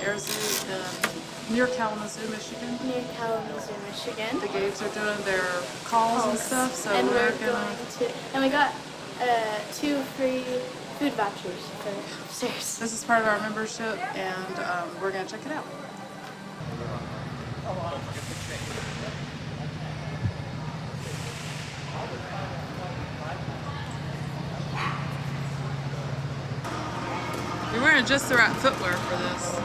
air zoo near Kalamazoo, Michigan. Near Kalamazoo, Michigan. The Gates are doing their calls and stuff, so and we're going to, and we got 2 free food vouchers for upstairs. This is part of our membership, and we're gonna check it out. You're wearing just the right footwear for this.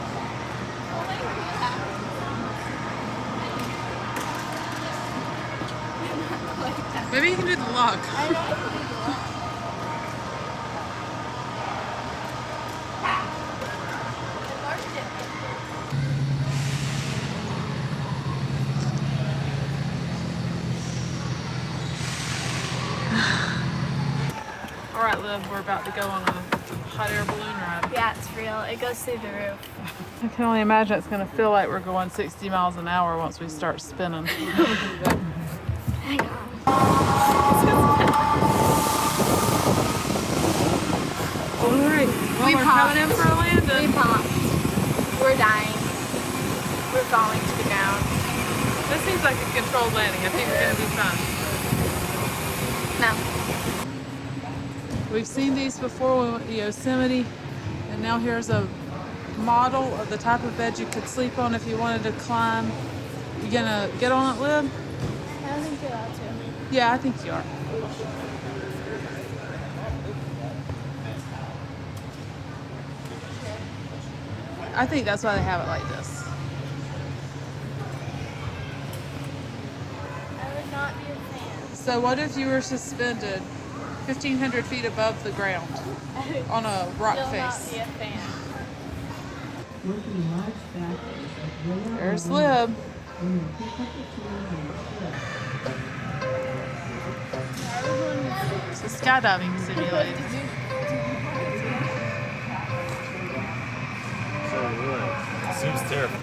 Maybe you can do the log. I know. All right, Liv, we're about to go on a hot air balloon ride. Yeah, it's real. It goes through the roof. I can only imagine it's going to feel like we're going 60 miles an hour once we start spinning. Hang on. All right, well, we're coming in for a landing. We popped. We're dying. We're falling to the ground. This seems like a controlled landing. I think we're going to be fine. No. We've seen these before when we went to Yosemite, and now here's a model of the type of bed you could sleep on if you wanted to climb. You gonna get on it, Lib? I don't think you're allowed to. Yeah, I think you are. I think that's why they have it like this. I would not be a fan. So what if you were suspended 1,500 feet above the ground on a rock Still face? not be a fan. There's Lib. It's a skydiving simulator. Seems terrible.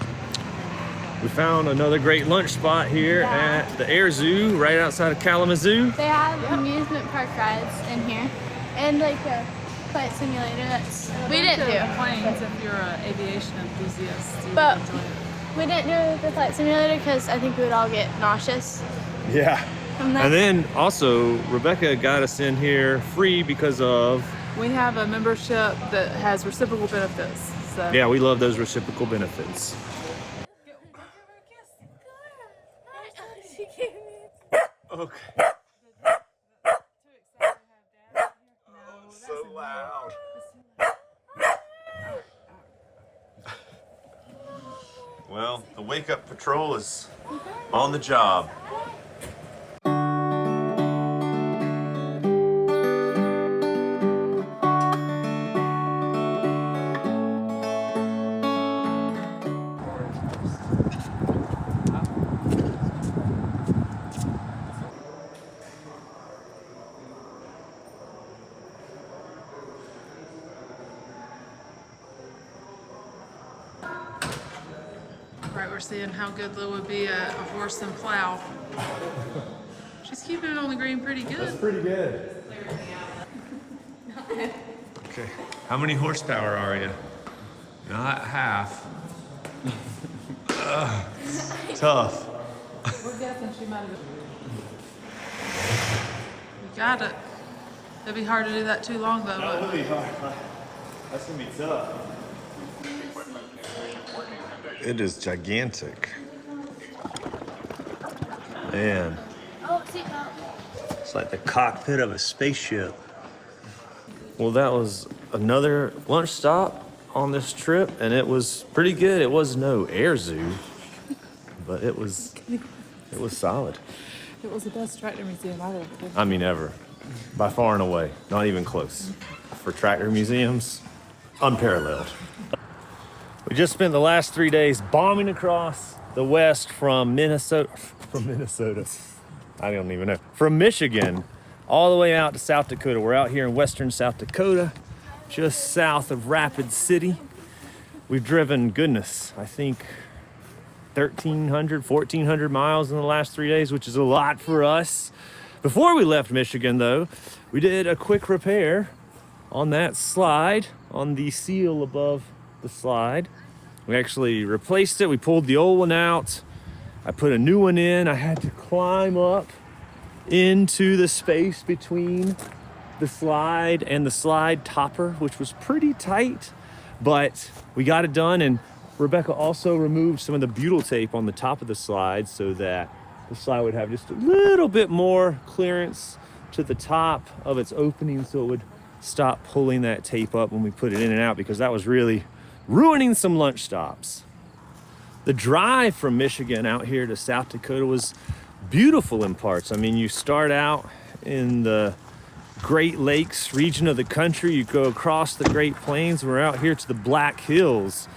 We found another great lunch spot here at the Air Zoo right outside of Kalamazoo. They have amusement park rides in here, and like a flight simulator. That's we didn't do. Planes, if you're an aviation enthusiast, you But would enjoy it. we didn't do the flight simulator because I think we would all get nauseous Yeah. from that. And then also Rebecca got us in here free because of, We have a membership that has reciprocal benefits. So yeah, we love those reciprocal benefits. Okay. So loud. Well, the wake up patrol is on the job. right, we're seeing how good Lil would be at a horse and plow. She's keeping it on the green pretty good. That's pretty good. Okay, how many horsepower are you? Not half. Tough. We're guessing she might have been. You got it. It'd be hard to do that too long though. That would be hard. That's gonna be tough. It is gigantic. Man, Oh, seatbelt. It's like the cockpit of a spaceship. well, that was another lunch stop on this trip, and it was pretty good. It was no air zoo, but it was solid. It was the best tractor museum I've ever been to. I mean, ever. By far and away. Not even close. For tractor museums, unparalleled. We just spent the last 3 days bombing across the west from Minnesota. I don't even know. From Michigan all the way out to South Dakota. We're out here in western South Dakota, just south of Rapid City. We've driven, goodness, I think 1,300, 1,400 miles in the last 3 days, which is a lot for us. Before we left Michigan, though, we did a quick repair on that slide, on the seal above the slide. We actually replaced it. We pulled the old one out. I put a new one in. I had to climb up into the space between the slide and the slide topper, which was pretty tight, but we got it done. And Rebecca also removed some of the butyl tape on the top of the slide so that the slide would have just a little bit more clearance to the top of its opening, so it would stop pulling that tape up when we put it in and out, because that was really ruining some lunch stops. The drive from Michigan out here to South Dakota was beautiful in parts. I mean, you start out in the Great Lakes region of the country, you go across the Great Plains, we're out here to the Black Hills,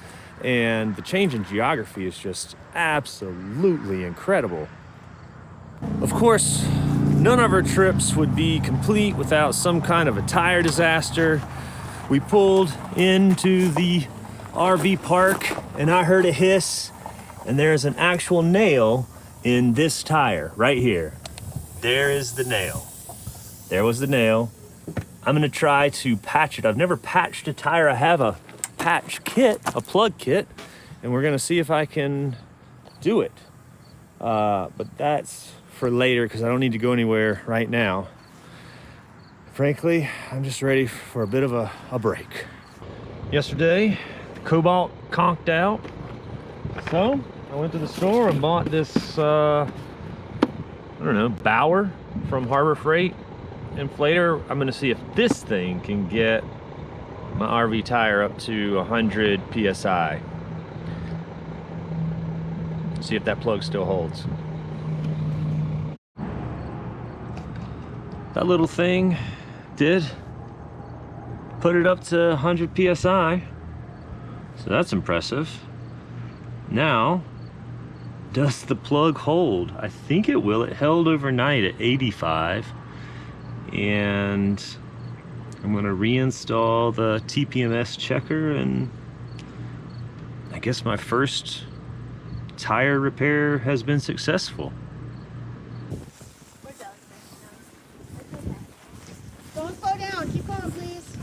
and the change in geography is just absolutely incredible. Of course, none of our trips would be complete without some kind of a tire disaster. We pulled into the RV park and I heard a hiss, and there's an actual nail in this tire right here. There is the nail. There was the nail. I'm gonna try to patch it. I've never patched a tire. I have a patch kit, a plug kit, and we're gonna see if I can do it. But that's for later because I don't need to go anywhere right now. Frankly, I'm just ready for a bit of a break. Yesterday, the Cobalt conked out. So I went to the store and bought this, I don't know, Bauer from Harbor Freight inflator. I'm gonna see if this thing can get my RV tire up to 100 PSI. See if that plug still holds. That little thing did put it up to 100 PSI. So that's impressive. Now, does the plug hold? I think it will. It held overnight at 85. And I'm gonna reinstall the TPMS checker, and I guess my first tire repair has been successful. Don't slow down. Keep going, please.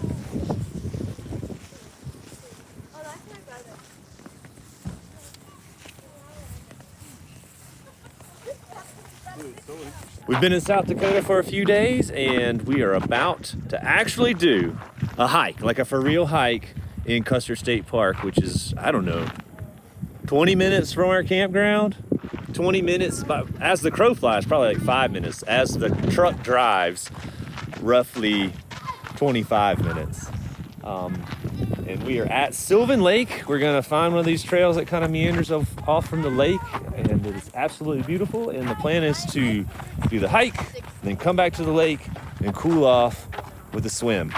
Oh, that's my brother. We've been in South Dakota for a few days, and we are about to actually do a hike, like a for real hike in Custer State Park, which is, I don't know, 20 minutes from our campground. 20 minutes, as the crow flies, probably like 5 minutes. As the truck drives, roughly 25 minutes. And we are at Sylvan Lake. We're gonna find one of these trails that kind of meanders off from the lake, and it is absolutely beautiful. And the plan is to do the hike, and then come back to the lake and cool off with a swim.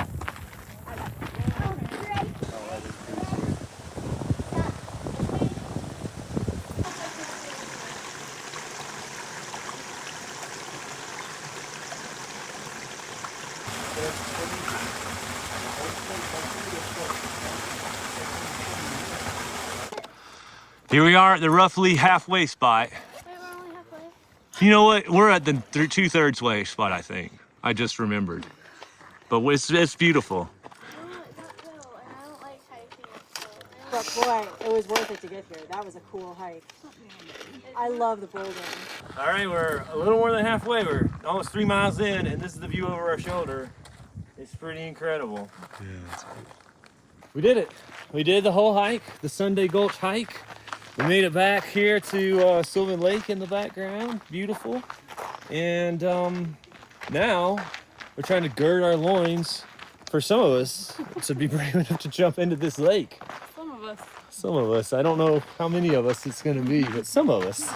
Here we are at the roughly halfway spot. Wait, we're only halfway. You know what? We're at the 2/3 way spot, I think. I just remembered. But it's beautiful. No, it's not real, and I don't like hiking. But boy, it was worth it to get here. That was a cool hike. I love the bouldering. All right, we're a little more than halfway. We're almost 3 miles in, and this is the view over our shoulder. It's pretty incredible. Yeah, that's good. We did it. We did the whole hike, the Sunday Gulch hike. We made it back here to Sylvan Lake in the background. Beautiful. And now we're trying to gird our loins for some of us to be brave enough to jump into this lake. Some of us. Some of us. I don't know how many of us it's going to be, but some of us.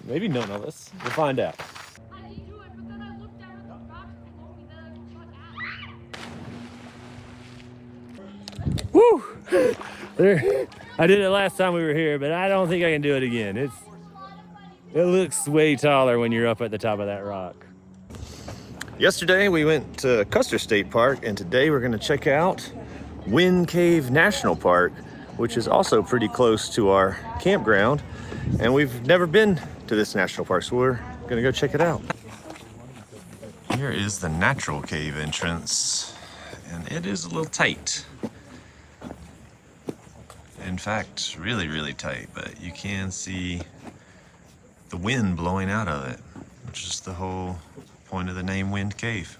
Maybe none of us. We'll find out. Woo! There. I did it last time we were here, but I don't think I can do it again. It looks way taller when you're up at the top of that rock. Yesterday we went to Custer State Park, and today we're going to check out Wind Cave National Park, which is also pretty close to our campground. And we've never been to this national park, so we're going to go check it out. Here is the natural cave entrance, and it is a little tight. In fact, really, really tight, but you can see the wind blowing out of it, which is the whole point of the name Wind Cave.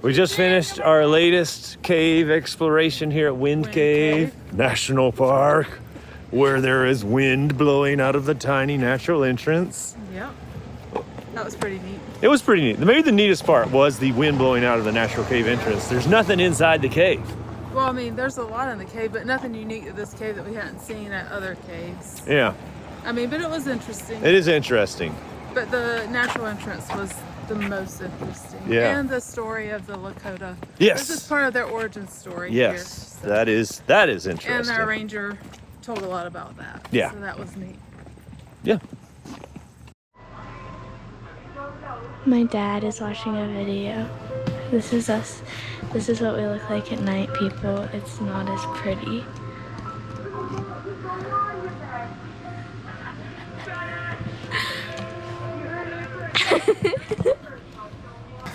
We just finished our latest cave exploration here at Wind Cave National Park, where there is wind blowing out of the tiny natural entrance. Yep. That was pretty neat. It was pretty neat. Maybe the neatest part was the wind blowing out of the natural cave entrance. There's nothing inside the cave. Well, I mean, there's a lot in the cave, but nothing unique to this cave that we hadn't seen at other caves. Yeah. I mean, but it was interesting. It is interesting. But the natural entrance was the most interesting. Yeah. And the story of the Lakota. Yes. This is part of their origin story Yes. here. So. That is interesting. And our ranger told a lot about that. Yeah. So that was neat. Yeah. My dad is watching a video. This is us. This is what we look like at night, people. It's not as pretty.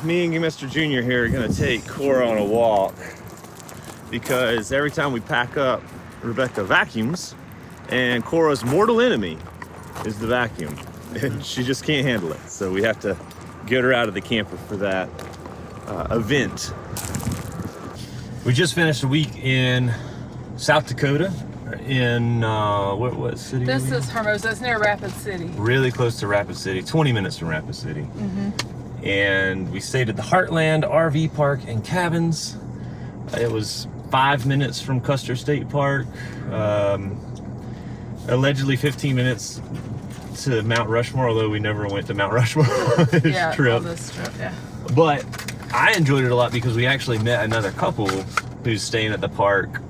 Me and Mr. Junior here are gonna take Cora on a walk because every time we pack up, Rebecca vacuums, and Cora's mortal enemy is the vacuum, and she just can't handle it. So we have to get her out of the camper for that event. We just finished a week in South Dakota, in what city? This is Hermosa. It's near Rapid City. Really close to Rapid City, 20 minutes from Rapid City. And we stayed at the Heartland RV Park and Cabins. It was 5 minutes from Custer State Park. Allegedly 15 minutes to Mount Rushmore, although we never went to Mount Rushmore on this trip. On this trip, yeah. But I enjoyed it a lot because we actually met another couple who's staying at the park,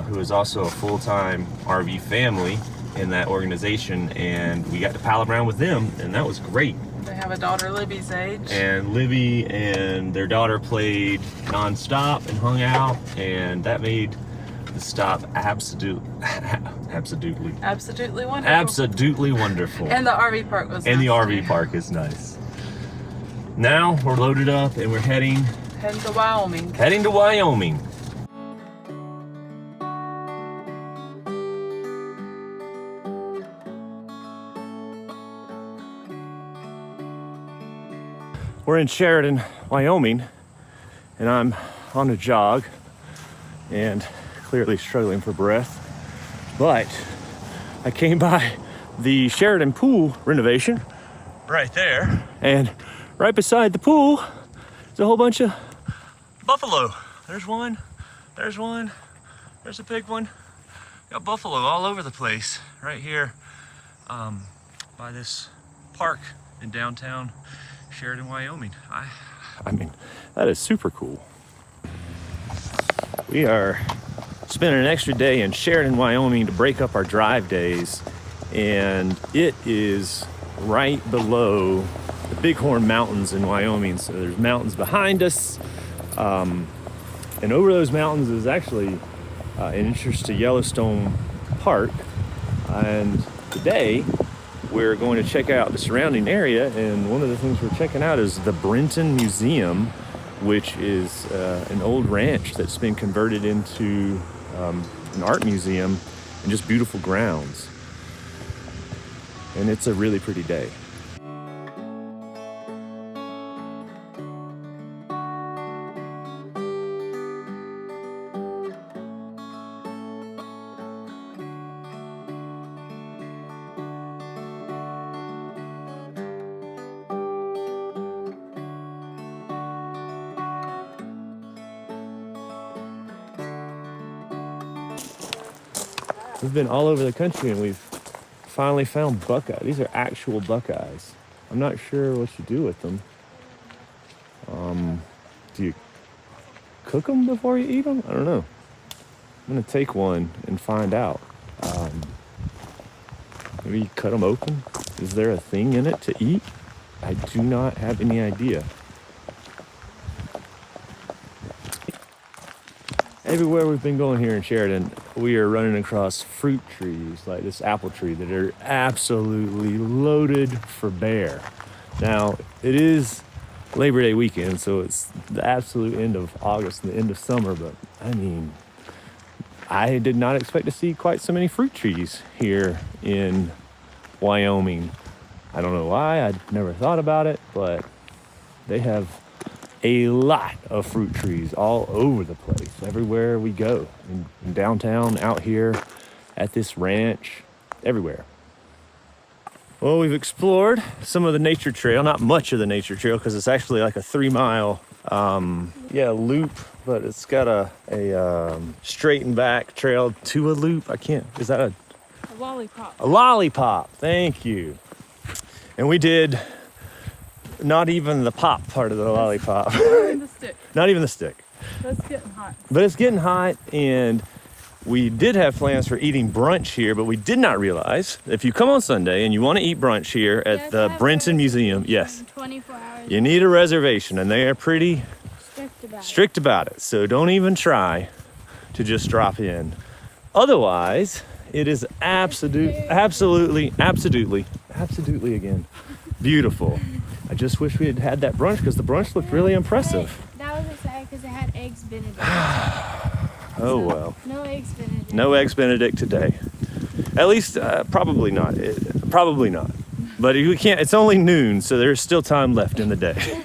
who is also a full-time RV family in that organization, and we got to pal around with them, and that was great. They have a daughter Libby's age. And Libby and their daughter played nonstop and hung out, and that made the stop absolutely Absolutely wonderful. absolutely wonderful. And the RV park was And the nice RV too. park is nice. Now we're loaded up and we're heading to Wyoming. to Wyoming. We're in Sheridan, Wyoming, and I'm on a jog and clearly struggling for breath. But I came by the Sheridan pool renovation right there, and right beside the pool is a whole bunch of buffalo. There's one, there's a big one. Got buffalo all over the place right here by this park in downtown Sheridan, Wyoming. I mean, that is super cool. We are spending an extra day in Sheridan, Wyoming to break up our drive days, and it is right below the Bighorn Mountains in Wyoming. So there's mountains behind us, and over those mountains is actually an entrance to Yellowstone Park. And today we're going to check out the surrounding area, and one of the things we're checking out is the Brenton Museum, which is an old ranch that's been converted into an art museum and just beautiful grounds. And it's a really pretty day. We've been all over the country and we've finally found buckeye. These are actual buckeyes. I'm not sure what you do with them. Do you cook them before you eat them? I don't know. I'm gonna take one and find out. Maybe you cut them open? Is there a thing in it to eat? I do not have any idea. Everywhere we've been going here in Sheridan, we are running across fruit trees like this apple tree that are absolutely loaded for bear. Now, it is Labor Day weekend, so it's the absolute end of August and the end of summer, but I mean, I did not expect to see quite so many fruit trees here in Wyoming. I don't know why, I'd never thought about it, but they have a lot of fruit trees all over the place, everywhere we go, in downtown, out here, at this ranch, everywhere. Well, we've explored some of the nature trail, not much of the nature trail, because it's actually like a 3-mile, loop, but it's got a straightened back trail to a loop. Is that A lollipop. a lollipop? Thank you. And we did not even the pop part of the lollipop. Not even the stick. Not even the stick. That's getting hot. But it's getting hot, and we did have plans for eating brunch here, but we did not realize if you come on Sunday and you want to eat brunch here at the Brenton Museum, yes, 24 hours. you need a reservation, and they are pretty strict about it. So don't even try to just drop in. Otherwise, it is absolutely again beautiful. I just wish we had had that brunch because the brunch looked really impressive. That was exciting because it had eggs Benedict. Oh well. No eggs Benedict. No eggs Benedict today. At least, probably not. Probably not. But we can't. It's only noon, so there's still time left in the day.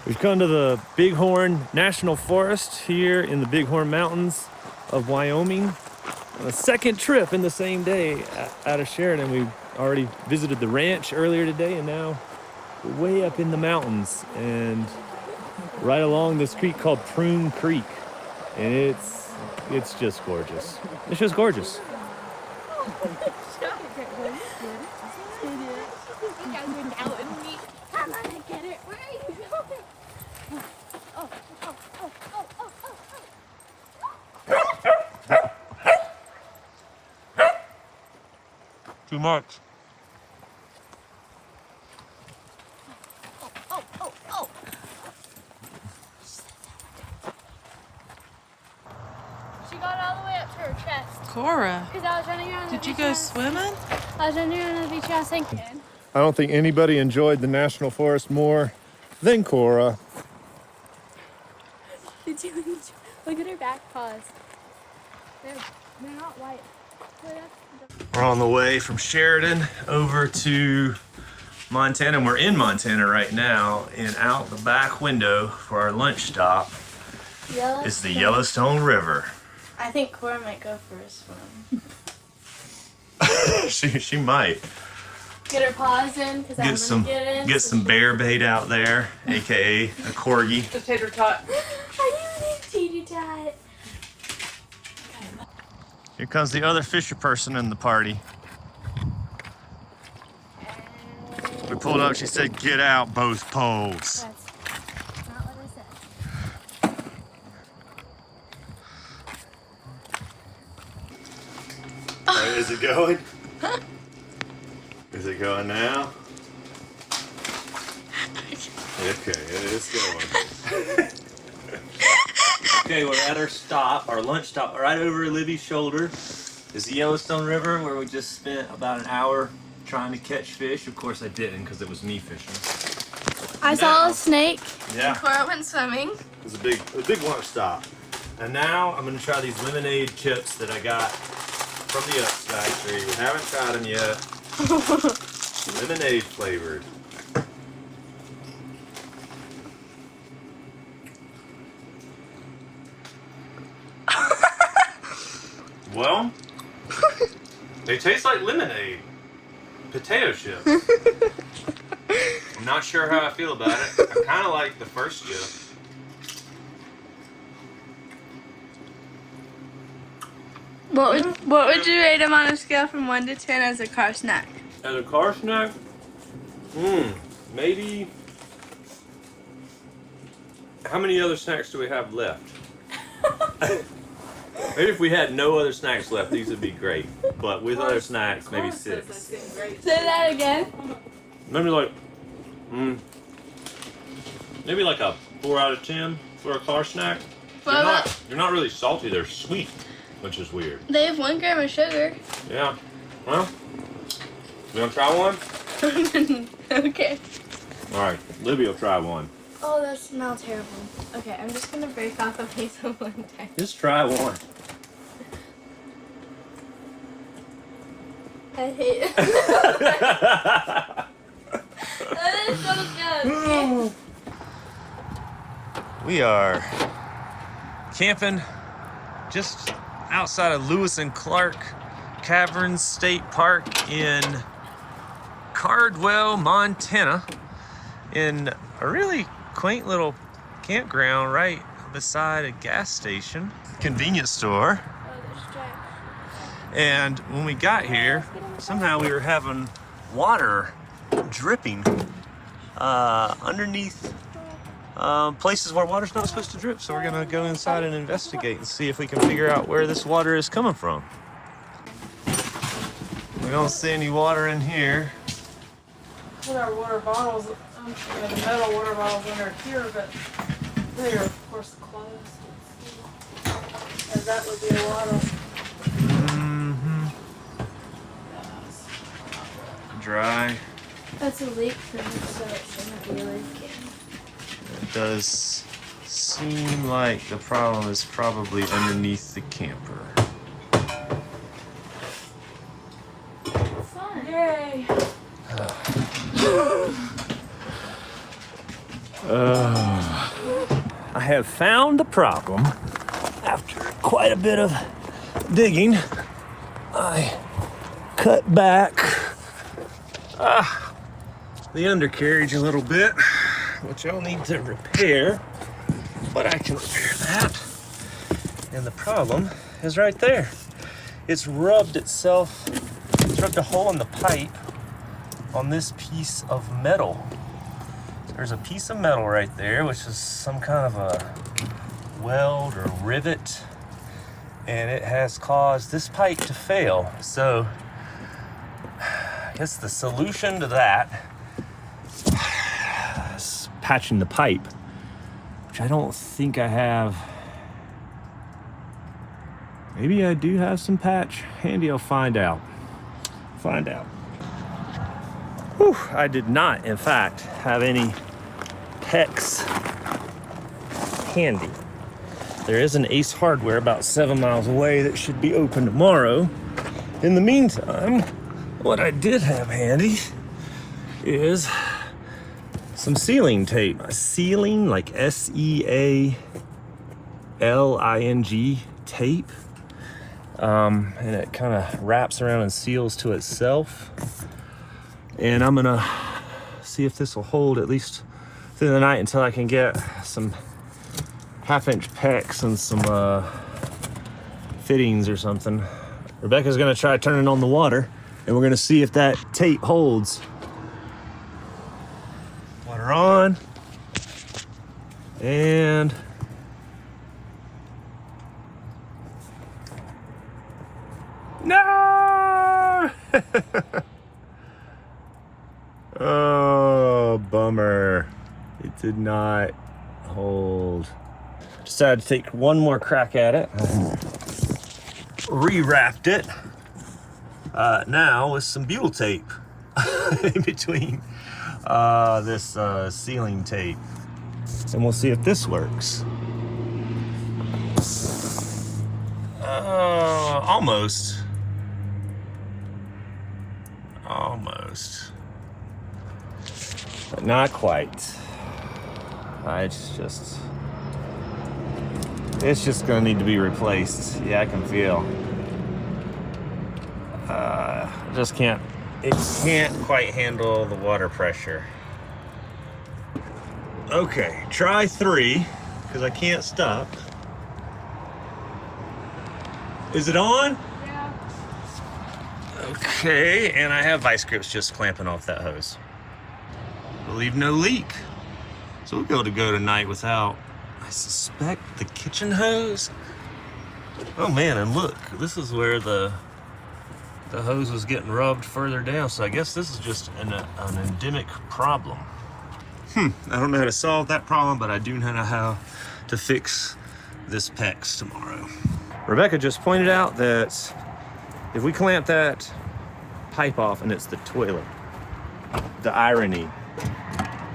We've come to the Bighorn National Forest here in the Bighorn Mountains of Wyoming. On a second trip in the same day out of Sheridan. We already visited the ranch earlier today, and now we're way up in the mountains and right along this creek called Prune Creek. And it's just gorgeous. It's just gorgeous. Too much. She got all the way up to her chest. Cora, Because I was running around the did you beach. go swimming? I was running around the beach and I was thinking. I don't think anybody enjoyed the national forest more than Cora. Did you enjoy? Look at her back paws. They're not white. We're on the way from Sheridan over to Montana, and we're in Montana right now, and out the back window for our lunch stop is the Yellowstone River. I think Cora might go for a swim. she might. Get her paws in, because I'm going to get in. Get some bear bait out there, aka a corgi. The tater tot. Are you an tater tot? Here comes the other fisher person in the party. We pulled up, she said, "Get out both poles." That's not what I said. Right, is it going? Is it going now? Okay, it is going. Okay, we're at our stop, our lunch stop, right over Libby's shoulder is the Yellowstone River, where we just spent about an hour trying to catch fish. Of course I didn't, because it was me fishing. I saw a snake. Yeah, Cora went swimming. it was a big lunch stop. And now I'm gonna try these lemonade chips that I got from the Ups factory. We haven't tried them yet. Lemonade flavored. Well, they taste like lemonade. Potato chips. I'm not sure how I feel about it. I kind of like the first chip. What would you rate them on a scale from 1 to 10 as a car snack? As a car snack, maybe. How many other snacks do we have left? Maybe if we had no other snacks left, these would be great. But with other snacks, maybe 6. Say that again. Maybe like, maybe like a 4 out of 10 for a car snack. They're not really salty. They're sweet. which is weird. They have 1 gram of sugar. Yeah. Well, you want to try one? Okay. All right, Libby will try one. Oh, that smells terrible. Okay, I'm just gonna break off a piece of one time. Just try one. I hate it. That is so good. We are camping just outside of Lewis and Clark Caverns State Park in Cardwell, Montana, in a really quaint little campground right beside a gas station, convenience store. Oh, there's Jack. And when we got here, somehow we were having water dripping underneath places where water's not supposed to drip. So we're gonna go inside and investigate and see if we can figure out where this water is coming from. We don't see any water in here. Put our water bottles, the metal water bottles under here, but they are of course closed. And that would be a lot of Dry. That's a leak permit, so it shouldn't be leaking. It does seem like the problem is probably underneath the camper. Fun. yay. I have found the problem. After quite a bit of digging, I cut back the undercarriage a little bit, which I'll need to repair, but I can repair that. And the problem is right there. It's rubbed itself, it's rubbed a hole in the pipe on this piece of metal. There's a piece of metal right there, which is some kind of a weld or rivet, and it has caused this pipe to fail. So I guess the solution to that is patching the pipe, which I don't think I have. Maybe I do have some patch handy. I'll find out. Whew, I did not, in fact, have any PEX handy. There is an Ace Hardware about 7 miles away that should be open tomorrow. In the meantime, what I did have handy is some sealing tape. Sealing, like SEALING tape. And it kind of wraps around and seals to itself. And I'm gonna see if this will hold at least through the night until I can get some 1/2-inch PEX and some fittings or something. Rebecca's gonna try turning on the water, and we're gonna see if that tape holds. Water on. And no! Oh, bummer. It did not hold. Decided to take one more crack at it. Rewrapped it. Now with some butyl tape in between this sealing tape. And we'll see if this works. Almost. But not quite. It's just gonna need to be replaced. Yeah, I can feel. It can't quite handle the water pressure. Okay, try 3, because I can't stop. Is it on? Yeah. Okay, and I have vice grips just clamping off that hose. Believe no leak. So we'll be able to go tonight without, I suspect, the kitchen hose. Oh man, and look, this is where the hose was getting rubbed further down. So I guess this is just an endemic problem. I don't know how to solve that problem, but I do know how to fix this PEX tomorrow. Rebecca just pointed out that if we clamp that pipe off and it's the toilet, the irony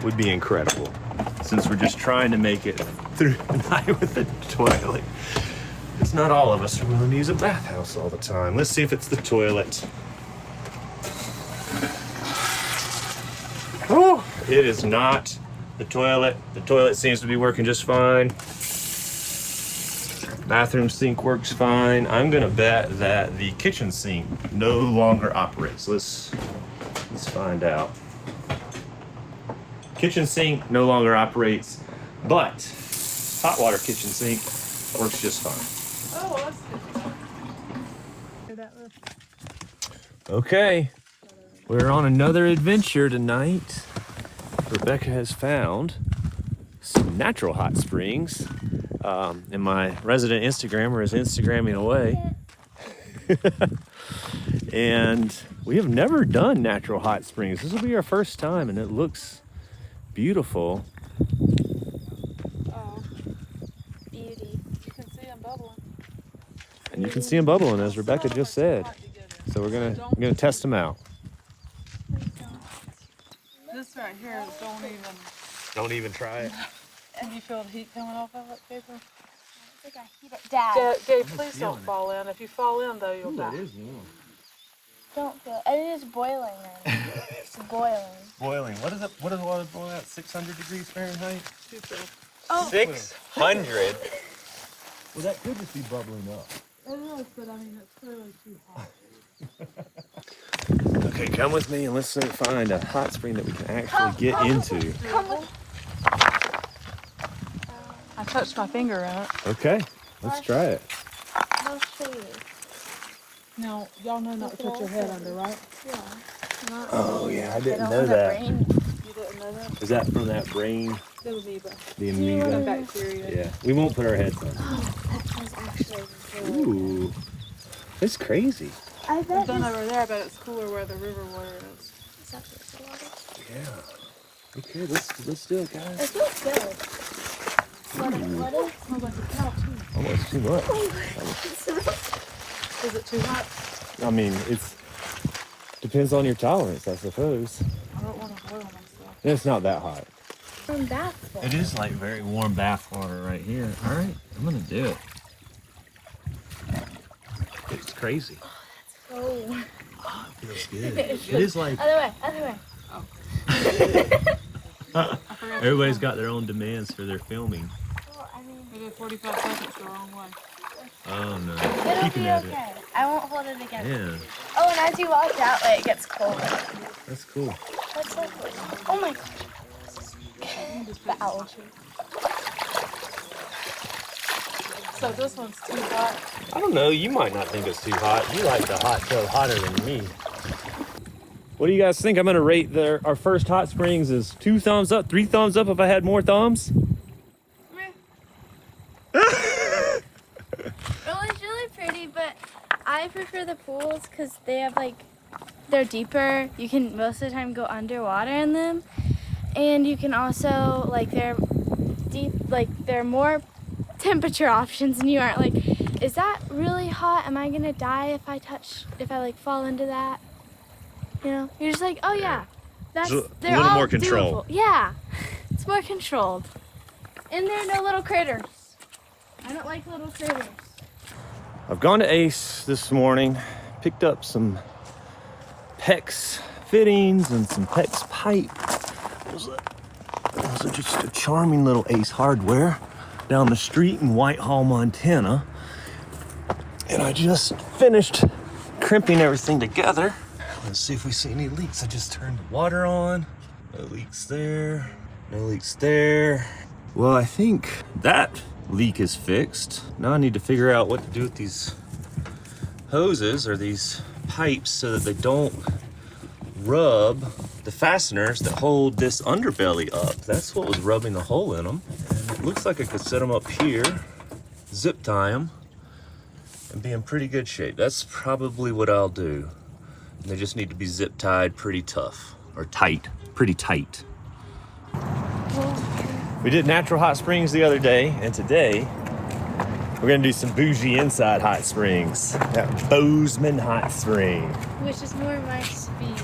would be incredible, since we're just trying to make it through the night with the toilet. It's not all of us are willing to use a bathhouse all the time. Let's see if it's the toilet. Oh, it is not the toilet. The toilet seems to be working just fine. Bathroom sink works fine. I'm gonna bet that the kitchen sink no longer operates. Let's find out. Kitchen sink no longer operates, but hot water kitchen sink works just fine. Oh, well, that's good. Okay, we're on another adventure tonight. Rebecca has found some natural hot springs. And my resident Instagrammer is Instagramming away. And we have never done natural hot springs. This will be our first time, and it looks beautiful. Oh, beauty. You can see them bubbling. And you can see them bubbling, as Rebecca just said. So we're gonna test them out. This right here, Don't even try it. and you feel the heat coming off of it, paper? I think I heat it down. Gabe, please don't fall in. If you fall in, though, you'll die. It is warm. Don't feel it. It is boiling then. It's boiling. Boiling. What is it? What does water boil at? 600 degrees Fahrenheit? 250. Oh. 600? Well, that could just be bubbling up. It is, but I mean, it's clearly too hot. Okay, come with me and let's find a hot spring that we can actually get into. Come with. I touched my finger in it. Okay, let's try it. I'll show you. Now, y'all know not to put your head under, right? Yeah. Oh yeah, I didn't don't know want the that. brain. You didn't know that? Is that from that brain? The amoeba. The The amoeba? bacteria. Yeah, we won't put our heads on. That was actually really Ooh, it's crazy. I I've bet done this over there, but it's cooler where the river water is. is that this water. Yeah. Okay, let's do it, guys. It feels good. What is? Smells like a cow, too. Almost too much. Is it too hot? I mean, it's depends on your tolerance, I suppose. I don't want to boil myself. It's not that hot. From bath water. It is like very warm bath water right here. All right, I'm gonna do it. It's crazy. Oh. Oh, it feels good. It is like Other way. everybody's got their own demands for their filming. Well, I mean, We did 45 seconds the wrong way. Oh no, it'll keeping be at okay. I won't hold it again. it. Yeah, Oh, and as you walk that way, it gets colder. that's cool. That's so cool. Oh my gosh. The algae. So this one's too hot. I don't know. You might not think it's too hot. You like the hot tub hotter than me. What do you guys think? I'm gonna rate our first hot springs as 2 thumbs up, 3 thumbs up if I had more thumbs. Well, it's really pretty, but I prefer the pools because they have they're deeper. You can most of the time go underwater in them, and you can also they're deep. There are more temperature options, and you aren't is that really hot? Am I gonna die if I fall into that? You know, you're just oh yeah, that's It's a they're little all more control. doable. Yeah, it's more controlled, and there are no little critters. I don't like little critters. I've gone to Ace this morning, picked up some PEX fittings and some PEX pipe. Those are just a charming little Ace Hardware down the street in Whitehall, Montana. And I just finished crimping everything together. Let's see if we see any leaks. I just turned the water on. No leaks there. No leaks there. Well, I think that leak is fixed. Now I need to figure out what to do with these hoses or these pipes so that they don't rub the fasteners that hold this underbelly up. That's what was rubbing the hole in them. And it looks like I could set them up here, zip tie them, and be in pretty good shape. That's probably what I'll do. And they just need to be zip tied pretty tough, or tight, pretty tight. We did natural hot springs the other day, and today We're gonna do some bougie inside hot springs at Bozeman Hot Spring. Which is more my speed.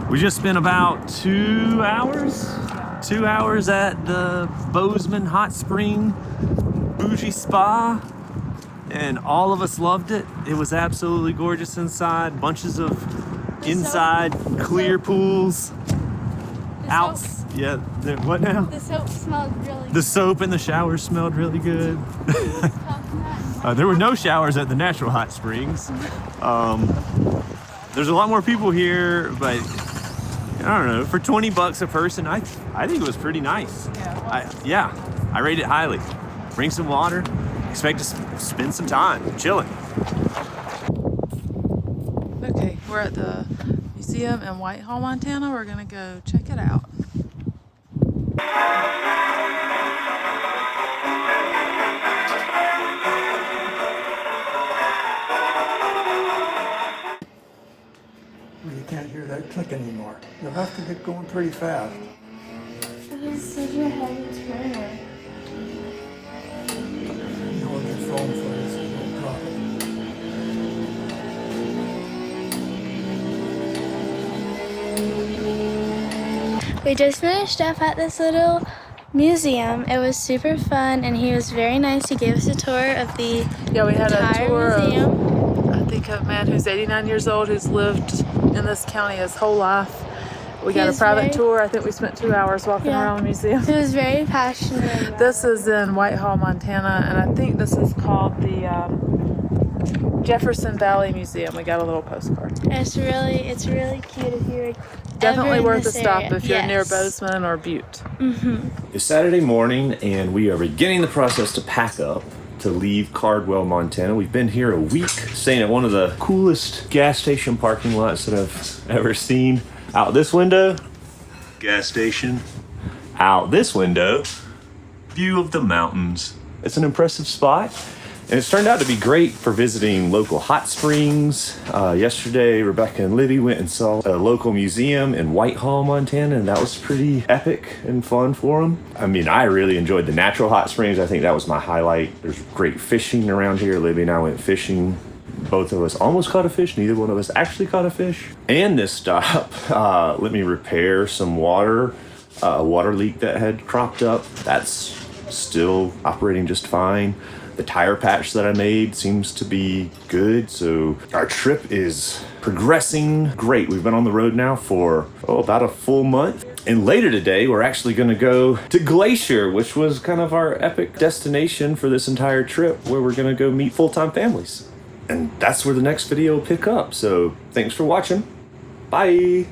We just spent about 2 hours at the Bozeman Hot Spring Bougie Spa, and all of us loved it. It was absolutely gorgeous inside. Bunches of inside clear pools. Out, yeah. What now? The soap smelled really good. The soap in the shower smelled really good. There were no showers at the natural hot springs. There's a lot more people here, but I don't know. For 20 bucks a person, I think it was pretty nice. I rate it highly. Bring some water. Expect to spend some time chilling. Okay, we're at the museum in Whitehall, Montana. We're gonna go check it out. You can't hear that click anymore. You'll have to get going pretty fast. It's such a heavy turner. Hold your phone for this and don't drop it. We just finished up at this little museum. It was super fun, and he was very nice. He gave us a tour of the Yeah, we had a entire tour museum. of, I think, a man who's 89 years old who's lived in this county his whole life. We got a was private very- tour. I think we spent 2 hours walking Yeah. around the museum. He was very passionate about This is in Whitehall, Montana, and I think this is called the Jefferson Valley Museum. We got a little postcard. It's really cute if you're Definitely ever in worth a this stop area. if you're near Yes. Bozeman or Butte. It's Saturday morning, and we are beginning the process to pack up to leave Cardwell, Montana. We've been here a week, staying at one of the coolest gas station parking lots that I've ever seen. Out this window, gas station. Out this window, view of the mountains. It's an impressive spot, and it's turned out to be great for visiting local hot springs. Yesterday, Rebecca and Livy went and saw a local museum in Whitehall, Montana, and that was pretty epic and fun for them. I mean, I really enjoyed the natural hot springs. I think that was my highlight. There's great fishing around here. Livy and I went fishing. Both of us almost caught a fish. Neither one of us actually caught a fish. And this stop let me repair some water, a water leak that had cropped up. That's still operating just fine. The tire patch that I made seems to be good. So our trip is progressing great. We've been on the road now for about a full month. And later today, we're actually going to go to Glacier, which was kind of our epic destination for this entire trip, where we're going to go meet full-time families. And that's where the next video will pick up. So thanks for watching. Bye.